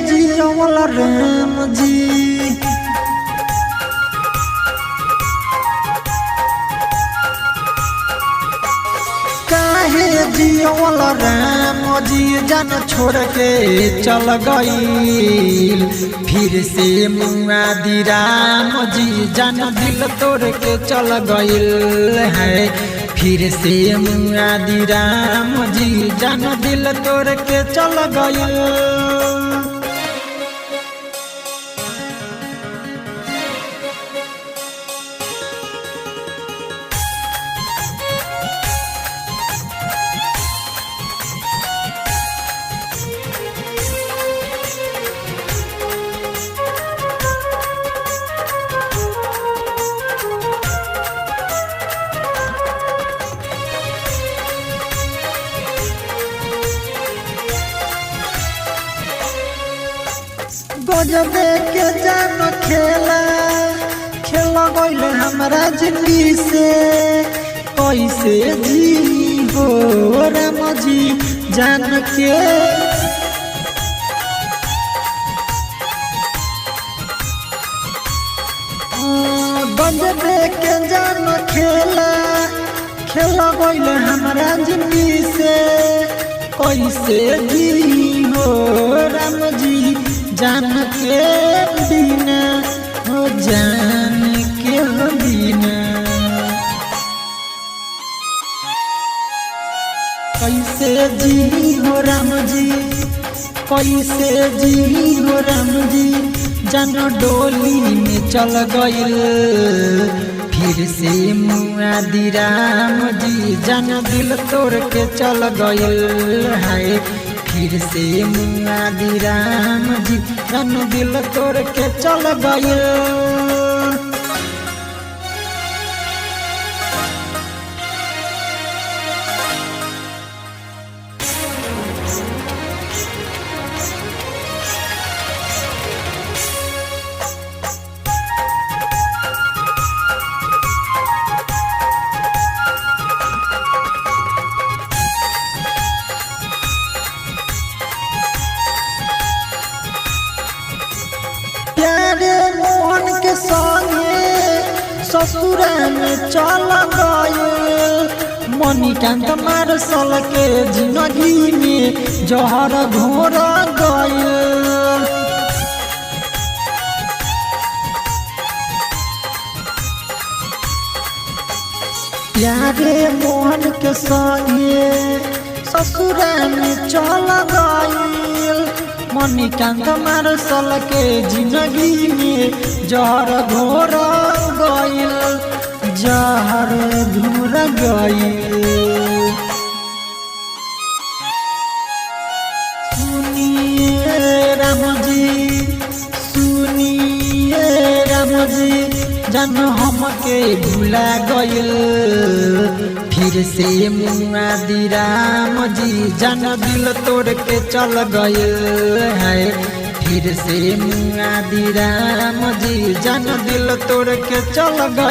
जियवल राम जी काहे जियवल राम जी जान छोड़ के चल गईल फिर से मुआदी राम जी जान दिल तोड़ के चल गईल है फिर से मुआदी राम जी जान दिल तोड़ के चल गईल। गजबे के जान खेला गईल हमारा जिंदगी से कैसे जी हो राम जी जान के गजबे के जान खेला गईल हमारा जिंदगी से कैसे जी हो राम जी जान के बिना हो जान के बिना कैसे जी हो राम जी कैसे जी हो राम जी जान डोली में चल गईल फिर से मुआदी राम जी जान दिल तोड़ के चल गईल है फिर से मुआदी राम जी जान दिल तोड़ के चल गईल। प्यारे मोहन के संगे ससुर में चल गए मणिकांत मार्शल के जिंदगी में जहर घोर गए। प्यारे मोहन के संगे ससुर में चल गए मणिकांत मार्शल के जिंदगी में जहर घोर गईल जहर घोर गईल। सुनिए राम जी जान हमके भुला गईल फिर से मुआदी राम जी जान दिल तोड़ के चल गईल है फिर से मुआदी राम जी जान दिल तोड़ के चल गईल।